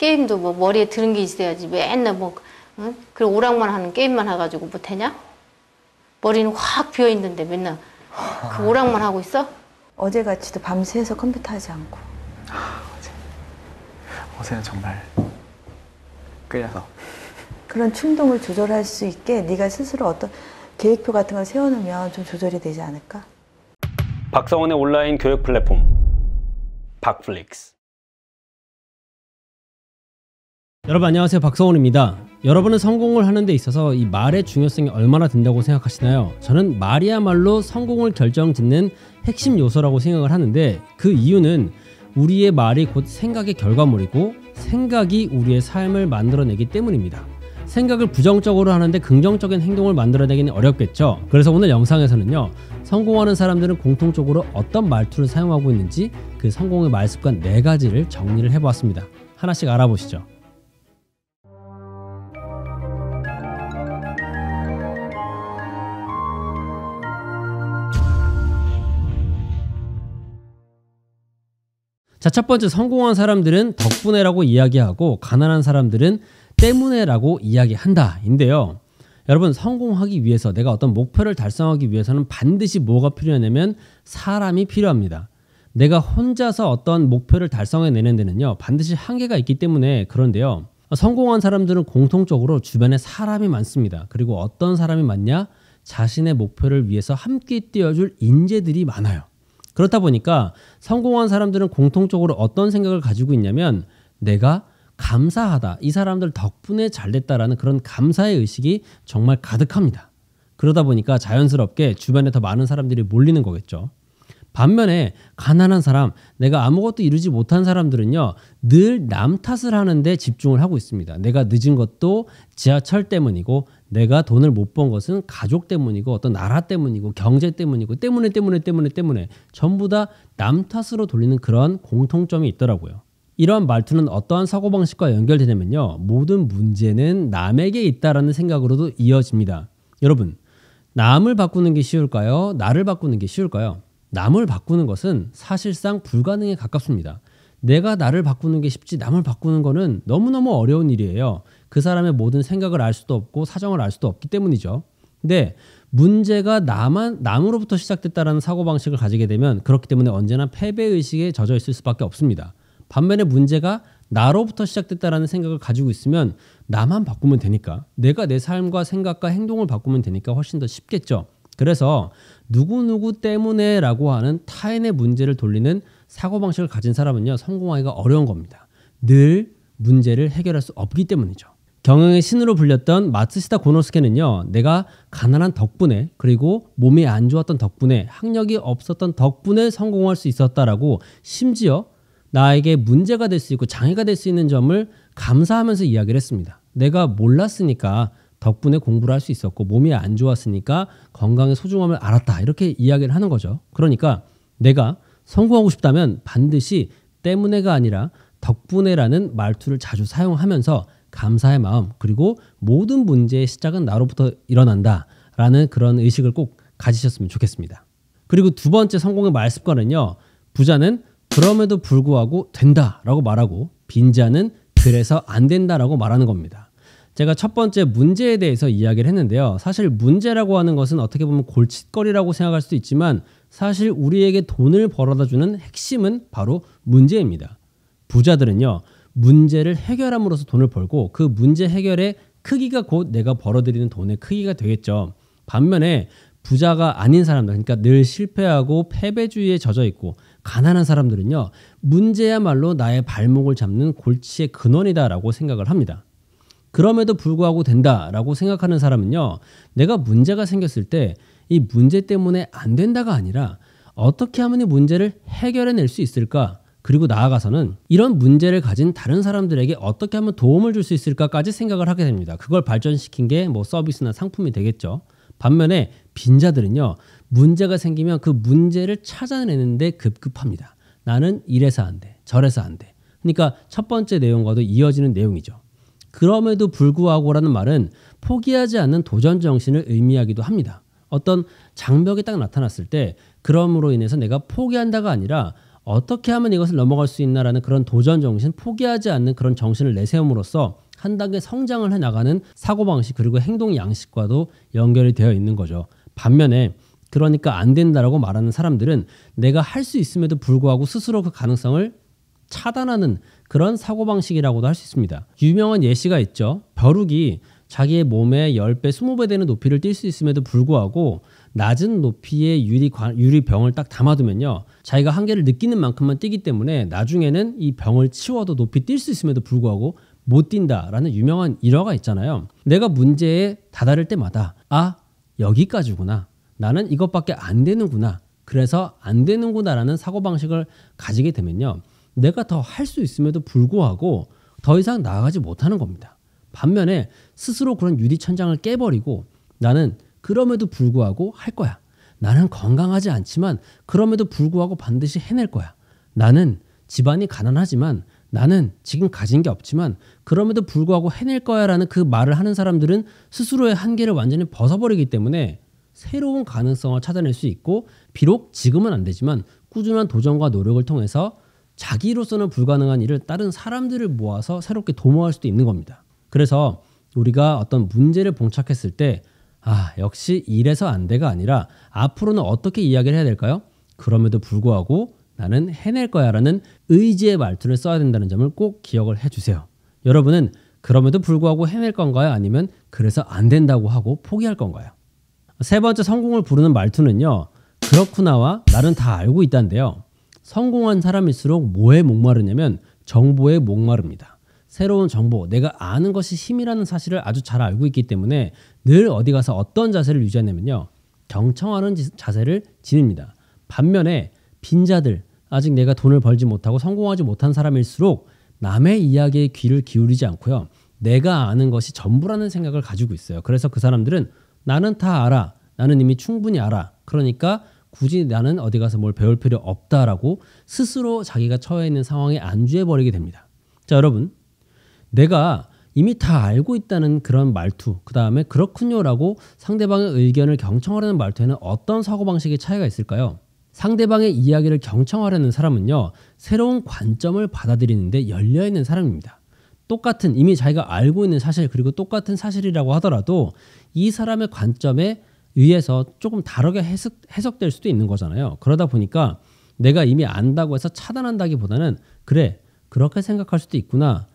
게임도 뭐 머리에 드는 게 있어야지. 맨날 뭐, 응? 그래 오락만 하는 게임만 해가지고 못하냐? 머리는 확 비어있는데 맨날 그 오락만 하고 있어? 어제같이도 밤새서 컴퓨터 하지 않고. 어제는 정말 끌려서. 그런 충동을 조절할 수 있게 네가 스스로 어떤 계획표 같은 걸 세워놓으면 좀 조절이 되지 않을까? 박성원의 온라인 교육 플랫폼 박플릭스. 여러분 안녕하세요, 박성원입니다. 여러분은 성공을 하는 데 있어서 이 말의 중요성이 얼마나 된다고 생각하시나요? 저는 말이야말로 성공을 결정짓는 핵심 요소라고 생각을 하는데, 그 이유는 우리의 말이 곧 생각의 결과물이고 생각이 우리의 삶을 만들어내기 때문입니다. 생각을 부정적으로 하는데 긍정적인 행동을 만들어내기는 어렵겠죠. 그래서 오늘 영상에서는요, 성공하는 사람들은 공통적으로 어떤 말투를 사용하고 있는지 그 성공의 말습관 4가지를 정리를 해보았습니다. 하나씩 알아보시죠. 자, 첫 번째, 성공한 사람들은 덕분에라고 이야기하고 가난한 사람들은 때문에라고 이야기한다 인데요. 여러분, 성공하기 위해서, 내가 어떤 목표를 달성하기 위해서는 반드시 뭐가 필요하냐면 사람이 필요합니다. 내가 혼자서 어떤 목표를 달성해내는 데는요, 반드시 한계가 있기 때문에 그런데요, 성공한 사람들은 공통적으로 주변에 사람이 많습니다. 그리고 어떤 사람이 많냐? 자신의 목표를 위해서 함께 뛰어줄 인재들이 많아요. 그렇다 보니까 성공한 사람들은 공통적으로 어떤 생각을 가지고 있냐면, 내가 감사하다, 이 사람들 덕분에 잘됐다라는 그런 감사의 의식이 정말 가득합니다. 그러다 보니까 자연스럽게 주변에 더 많은 사람들이 몰리는 거겠죠. 반면에 가난한 사람, 내가 아무것도 이루지 못한 사람들은요, 늘 남 탓을 하는데 집중을 하고 있습니다. 내가 늦은 것도 지하철 때문이고, 내가 돈을 못 번 것은 가족 때문이고, 어떤 나라 때문이고, 경제 때문이고, 때문에 전부 다 남 탓으로 돌리는 그런 공통점이 있더라고요. 이러한 말투는 어떠한 사고방식과 연결되냐면요, 모든 문제는 남에게 있다라는 생각으로도 이어집니다. 여러분, 남을 바꾸는 게 쉬울까요? 나를 바꾸는 게 쉬울까요? 남을 바꾸는 것은 사실상 불가능에 가깝습니다. 내가 나를 바꾸는 게 쉽지, 남을 바꾸는 거는 너무너무 어려운 일이에요. 그 사람의 모든 생각을 알 수도 없고 사정을 알 수도 없기 때문이죠. 근데 문제가 남으로부터 시작됐다라는 사고방식을 가지게 되면, 그렇기 때문에 언제나 패배의식에 젖어 있을 수밖에 없습니다. 반면에 문제가 나로부터 시작됐다라는 생각을 가지고 있으면 나만 바꾸면 되니까, 내가 내 삶과 생각과 행동을 바꾸면 되니까 훨씬 더 쉽겠죠. 그래서 누구누구 때문에 라고 하는 타인의 문제를 돌리는 사고방식을 가진 사람은요, 성공하기가 어려운 겁니다. 늘 문제를 해결할 수 없기 때문이죠. 경영의 신으로 불렸던 마츠시다 고노스케는요, 내가 가난한 덕분에, 그리고 몸이 안 좋았던 덕분에, 학력이 없었던 덕분에 성공할 수 있었다라고, 심지어 나에게 문제가 될 수 있고 장애가 될 수 있는 점을 감사하면서 이야기를 했습니다. 내가 몰랐으니까 덕분에 공부를 할 수 있었고, 몸이 안 좋았으니까 건강의 소중함을 알았다, 이렇게 이야기를 하는 거죠. 그러니까 내가 성공하고 싶다면 반드시 때문에가 아니라 덕분에라는 말투를 자주 사용하면서 감사의 마음, 그리고 모든 문제의 시작은 나로부터 일어난다라는 그런 의식을 꼭 가지셨으면 좋겠습니다. 그리고 두 번째 성공의 말습관은요, 부자는 그럼에도 불구하고 된다라고 말하고, 빈자는 그래서 안 된다라고 말하는 겁니다. 제가 첫 번째 문제에 대해서 이야기를 했는데요, 사실 문제라고 하는 것은 어떻게 보면 골칫거리라고 생각할 수도 있지만, 사실 우리에게 돈을 벌어다 주는 핵심은 바로 문제입니다. 부자들은요, 문제를 해결함으로써 돈을 벌고, 그 문제 해결의 크기가 곧 내가 벌어들이는 돈의 크기가 되겠죠. 반면에 부자가 아닌 사람들, 그러니까 늘 실패하고 패배주의에 젖어 있고 가난한 사람들은요, 문제야말로 나의 발목을 잡는 골치의 근원이다라고 생각을 합니다. 그럼에도 불구하고 된다라고 생각하는 사람은요, 내가 문제가 생겼을 때 이 문제 때문에 안 된다가 아니라 어떻게 하면 이 문제를 해결해낼 수 있을까, 그리고 나아가서는 이런 문제를 가진 다른 사람들에게 어떻게 하면 도움을 줄 수 있을까까지 생각을 하게 됩니다. 그걸 발전시킨 게 뭐 서비스나 상품이 되겠죠. 반면에 빈자들은요, 문제가 생기면 그 문제를 찾아내는데 급급합니다. 나는 이래서 안 돼, 저래서 안 돼. 그러니까 첫 번째 내용과도 이어지는 내용이죠. 그럼에도 불구하고라는 말은 포기하지 않는 도전 정신을 의미하기도 합니다. 어떤 장벽이 딱 나타났을 때 그럼으로 인해서 내가 포기한다가 아니라 어떻게 하면 이것을 넘어갈 수 있나라는 그런 도전 정신, 포기하지 않는 그런 정신을 내세움으로써 한 단계 성장을 해나가는 사고방식 그리고 행동 양식과도 연결이 되어 있는 거죠. 반면에 그러니까 안 된다라고 말하는 사람들은 내가 할 수 있음에도 불구하고 스스로 그 가능성을 차단하는 그런 사고방식이라고도 할 수 있습니다. 유명한 예시가 있죠. 벼룩이 자기의 몸에 10배, 20배 되는 높이를 뛸 수 있음에도 불구하고 낮은 높이의 유리병을 딱 담아두면요. 자기가 한계를 느끼는 만큼만 뛰기 때문에 나중에는 이 병을 치워도 높이 뛸 수 있음에도 불구하고 못 뛴다라는 유명한 일화가 있잖아요. 내가 문제에 다다를 때마다 여기까지구나. 나는 이것밖에 안 되는구나. 그래서 안 되는구나라는 사고방식을 가지게 되면요. 내가 더 할 수 있음에도 불구하고 더 이상 나아가지 못하는 겁니다. 반면에 스스로 그런 유리천장을 깨버리고 나는 그럼에도 불구하고 할 거야. 나는 건강하지 않지만 그럼에도 불구하고 반드시 해낼 거야. 나는 집안이 가난하지만 나는 지금 가진 게 없지만 그럼에도 불구하고 해낼 거야 라는 그 말을 하는 사람들은 스스로의 한계를 완전히 벗어버리기 때문에 새로운 가능성을 찾아낼 수 있고 비록 지금은 안 되지만 꾸준한 도전과 노력을 통해서 자기로서는 불가능한 일을 다른 사람들을 모아서 새롭게 도모할 수도 있는 겁니다. 그래서 우리가 어떤 문제를 봉착했을 때 역시 이래서 안 돼가 아니라 앞으로는 어떻게 이야기를 해야 될까요? 그럼에도 불구하고 나는 해낼 거야 라는 의지의 말투를 써야 된다는 점을 꼭 기억을 해주세요. 여러분은 그럼에도 불구하고 해낼 건가요? 아니면 그래서 안 된다고 하고 포기할 건가요? 세 번째 성공을 부르는 말투는요. 그렇구나와 나는 다 알고 있다인데요. 성공한 사람일수록 뭐에 목마르냐면 정보에 목마릅니다. 새로운 정보, 내가 아는 것이 힘이라는 사실을 아주 잘 알고 있기 때문에 늘 어디 가서 어떤 자세를 유지하냐면요. 경청하는 자세를 지닙니다. 반면에 빈자들, 아직 내가 돈을 벌지 못하고 성공하지 못한 사람일수록 남의 이야기에 귀를 기울이지 않고요. 내가 아는 것이 전부라는 생각을 가지고 있어요. 그래서 그 사람들은 나는 다 알아. 나는 이미 충분히 알아. 그러니까 굳이 나는 어디 가서 뭘 배울 필요 없다라고 스스로 자기가 처해 있는 상황에 안주해버리게 됩니다. 자, 여러분. 내가 이미 다 알고 있다는 그런 말투, 그 다음에 그렇군요라고 상대방의 의견을 경청하려는 말투에는 어떤 사고방식의 차이가 있을까요? 상대방의 이야기를 경청하려는 사람은요. 새로운 관점을 받아들이는데 열려있는 사람입니다. 똑같은 이미 자기가 알고 있는 사실 그리고 똑같은 사실이라고 하더라도 이 사람의 관점에 의해서 조금 다르게 해석될 수도 있는 거잖아요. 그러다 보니까 내가 이미 안다고 해서 차단한다기보다는 그래, 그렇게 생각할 수도 있구나.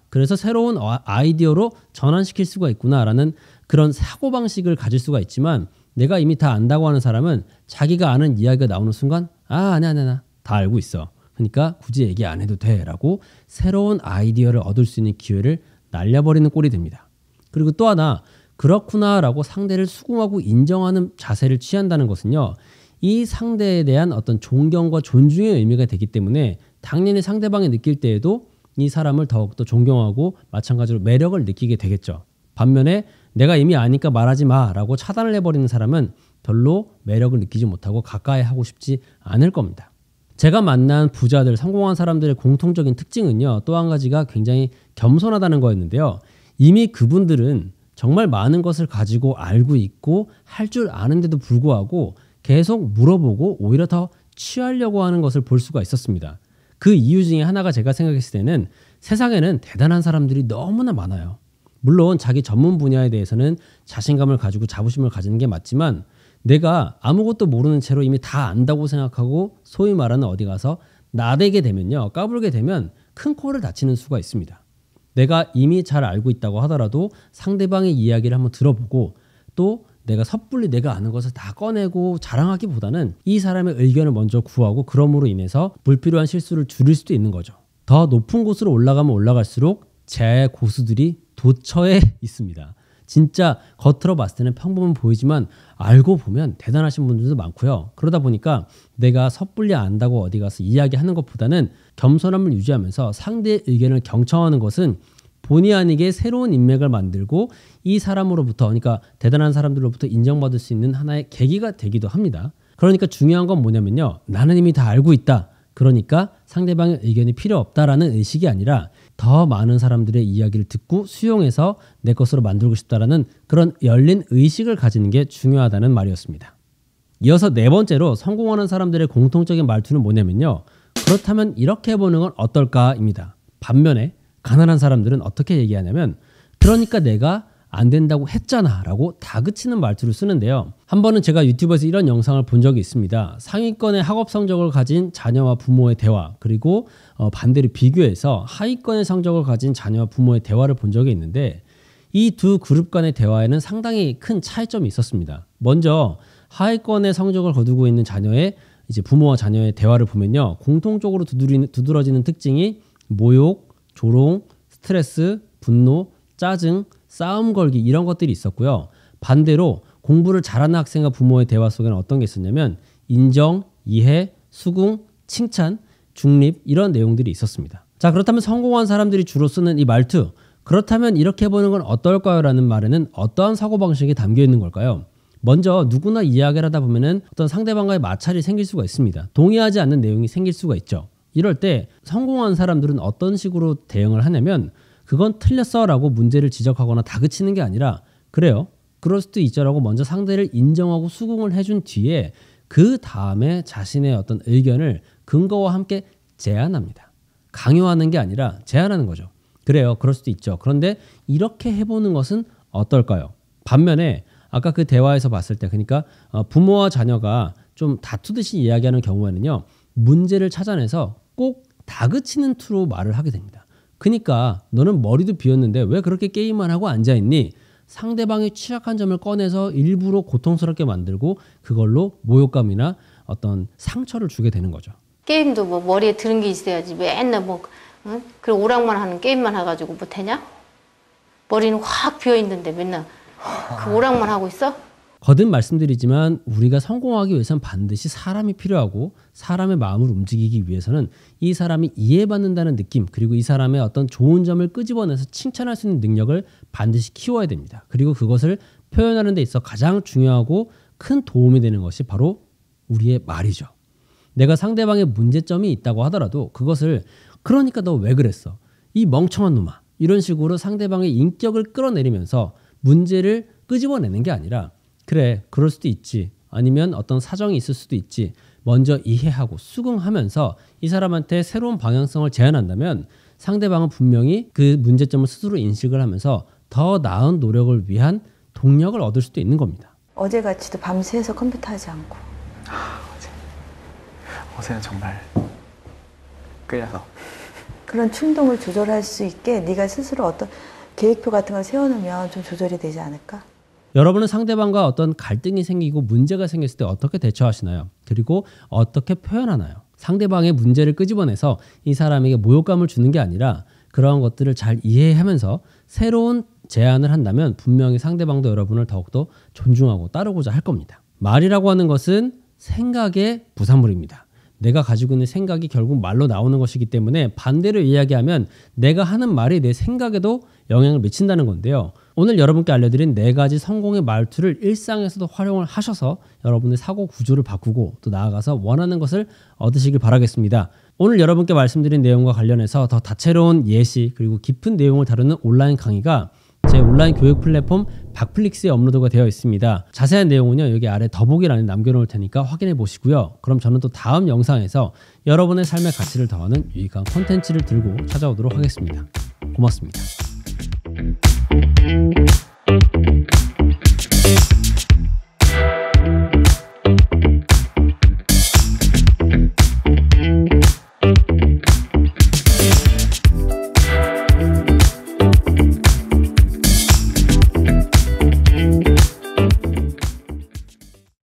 그래서 새로운 아이디어로 전환시킬 수가 있구나라는 그런 사고방식을 가질 수가 있지만 내가 이미 다 안다고 하는 사람은 자기가 아는 이야기가 나오는 순간 아니야 다 알고 있어. 그러니까 굳이 얘기 안 해도 돼 라고 새로운 아이디어를 얻을 수 있는 기회를 날려버리는 꼴이 됩니다. 그리고 또 하나 그렇구나 라고 상대를 수긍하고 인정하는 자세를 취한다는 것은요. 이 상대에 대한 어떤 존경과 존중의 의미가 되기 때문에 당연히 상대방이 느낄 때에도 이 사람을 더욱더 존경하고 마찬가지로 매력을 느끼게 되겠죠. 반면에 내가 이미 아니까 말하지 마라고 차단을 해버리는 사람은 별로 매력을 느끼지 못하고 가까이 하고 싶지 않을 겁니다. 제가 만난 부자들, 성공한 사람들의 공통적인 특징은요. 또 한 가지가 굉장히 겸손하다는 거였는데요. 이미 그분들은 정말 많은 것을 가지고 알고 있고 할 줄 아는데도 불구하고 계속 물어보고 오히려 더 취하려고 하는 것을 볼 수가 있었습니다. 그 이유 중에 하나가 제가 생각했을 때는 세상에는 대단한 사람들이 너무나 많아요. 물론 자기 전문 분야에 대해서는 자신감을 가지고 자부심을 가지는 게 맞지만 내가 아무것도 모르는 채로 이미 다 안다고 생각하고 소위 말하는 어디 가서 나대게 되면요. 까불게 되면 큰 코를 다치는 수가 있습니다. 내가 이미 잘 알고 있다고 하더라도 상대방의 이야기를 한번 들어보고 또 내가 섣불리 내가 아는 것을 다 꺼내고 자랑하기보다는 이 사람의 의견을 먼저 구하고 그럼으로 인해서 불필요한 실수를 줄일 수도 있는 거죠. 더 높은 곳으로 올라가면 올라갈수록 제 고수들이 도처에 있습니다. 진짜 겉으로 봤을 때는 평범해 보이지만 알고 보면 대단하신 분들도 많고요. 그러다 보니까 내가 섣불리 안다고 어디 가서 이야기하는 것보다는 겸손함을 유지하면서 상대의 의견을 경청하는 것은 본의 아니게 새로운 인맥을 만들고 이 사람으로부터 그러니까 대단한 사람들로부터 인정받을 수 있는 하나의 계기가 되기도 합니다. 그러니까 중요한 건 뭐냐면요. 나는 이미 다 알고 있다. 그러니까 상대방의 의견이 필요 없다라는 의식이 아니라 더 많은 사람들의 이야기를 듣고 수용해서 내 것으로 만들고 싶다라는 그런 열린 의식을 가지는 게 중요하다는 말이었습니다. 이어서 네 번째로 성공하는 사람들의 공통적인 말투는 뭐냐면요. 그렇다면 이렇게 해보는 건 어떨까입니다. 반면에 가난한 사람들은 어떻게 얘기하냐면 그러니까 내가 안 된다고 했잖아 라고 다그치는 말투를 쓰는데요. 한 번은 제가 유튜브에서 이런 영상을 본 적이 있습니다. 상위권의 학업 성적을 가진 자녀와 부모의 대화, 그리고 반대로 비교해서 하위권의 성적을 가진 자녀와 부모의 대화를 본 적이 있는데 이 두 그룹 간의 대화에는 상당히 큰 차이점이 있었습니다. 먼저 하위권의 성적을 거두고 있는 자녀의 이제 부모와 자녀의 대화를 보면요. 공통적으로 두드러지는 특징이 모욕, 조롱, 스트레스, 분노, 짜증, 싸움 걸기 이런 것들이 있었고요. 반대로 공부를 잘하는 학생과 부모의 대화 속에는 어떤 게 있었냐면 인정, 이해, 수긍, 칭찬, 중립 이런 내용들이 있었습니다. 자, 그렇다면 성공한 사람들이 주로 쓰는 이 말투, 그렇다면 이렇게 해보는 건 어떨까요? 라는 말에는 어떠한 사고방식이 담겨 있는 걸까요? 먼저 누구나 이야기를 하다 보면은 어떤 상대방과의 마찰이 생길 수가 있습니다. 동의하지 않는 내용이 생길 수가 있죠. 이럴 때 성공한 사람들은 어떤 식으로 대응을 하냐면 그건 틀렸어 라고 문제를 지적하거나 다그치는 게 아니라 그래요, 그럴 수도 있죠 라고 먼저 상대를 인정하고 수긍을 해준 뒤에 그 다음에 자신의 어떤 의견을 근거와 함께 제안합니다. 강요하는 게 아니라 제안하는 거죠. 그래요, 그럴 수도 있죠. 그런데 이렇게 해보는 것은 어떨까요? 반면에 아까 그 대화에서 봤을 때, 그러니까 부모와 자녀가 좀 다투듯이 이야기하는 경우에는요, 문제를 찾아내서 꼭 다그치는 투로 말을 하게 됩니다. 그러니까 너는 머리도 비었는데 왜 그렇게 게임만 하고 앉아있니? 상대방이 취약한 점을 꺼내서 일부러 고통스럽게 만들고 그걸로 모욕감이나 어떤 상처를 주게 되는 거죠. 게임도 뭐 머리에 드는 게 있어야지 맨날 뭐 그 오락만 하는 게임만 해가지고 못하냐? 머리는 확 비어있는데 맨날 그 오락만 하고 있어? 거듭 말씀드리지만 우리가 성공하기 위해서는 반드시 사람이 필요하고 사람의 마음을 움직이기 위해서는 이 사람이 이해받는다는 느낌, 그리고 이 사람의 어떤 좋은 점을 끄집어내서 칭찬할 수 있는 능력을 반드시 키워야 됩니다. 그리고 그것을 표현하는 데 있어 가장 중요하고 큰 도움이 되는 것이 바로 우리의 말이죠. 내가 상대방의 문제점이 있다고 하더라도 그것을 그러니까 너 왜 그랬어? 이 멍청한 놈아. 이런 식으로 상대방의 인격을 끌어내리면서 문제를 끄집어내는 게 아니라 그래, 그럴 수도 있지. 아니면 어떤 사정이 있을 수도 있지. 먼저 이해하고 수긍하면서 이 사람한테 새로운 방향성을 제안한다면 상대방은 분명히 그 문제점을 스스로 인식을 하면서 더 나은 노력을 위한 동력을 얻을 수도 있는 겁니다. 어제같이도 밤새서 컴퓨터 하지 않고. 어제는 정말 끌려서. 그런 충동을 조절할 수 있게 네가 스스로 어떤 계획표 같은 걸 세워놓으면 좀 조절이 되지 않을까? 여러분은 상대방과 어떤 갈등이 생기고 문제가 생겼을 때 어떻게 대처하시나요? 그리고 어떻게 표현하나요? 상대방의 문제를 끄집어내서 이 사람에게 모욕감을 주는 게 아니라 그러한 것들을 잘 이해하면서 새로운 제안을 한다면 분명히 상대방도 여러분을 더욱더 존중하고 따르고자 할 겁니다. 말이라고 하는 것은 생각의 부산물입니다. 내가 가지고 있는 생각이 결국 말로 나오는 것이기 때문에 반대로 이야기하면 내가 하는 말이 내 생각에도 영향을 미친다는 건데요. 오늘 여러분께 알려드린 4가지 성공의 말투를 일상에서도 활용을 하셔서 여러분의 사고 구조를 바꾸고 또 나아가서 원하는 것을 얻으시길 바라겠습니다. 오늘 여러분께 말씀드린 내용과 관련해서 더 다채로운 예시 그리고 깊은 내용을 다루는 온라인 강의가 제 온라인 교육 플랫폼 박플릭스에 업로드가 되어 있습니다. 자세한 내용은요, 여기 아래 더보기란에 남겨놓을 테니까 확인해 보시고요. 그럼 저는 또 다음 영상에서 여러분의 삶의 가치를 더하는 유익한 콘텐츠를 들고 찾아오도록 하겠습니다. 고맙습니다.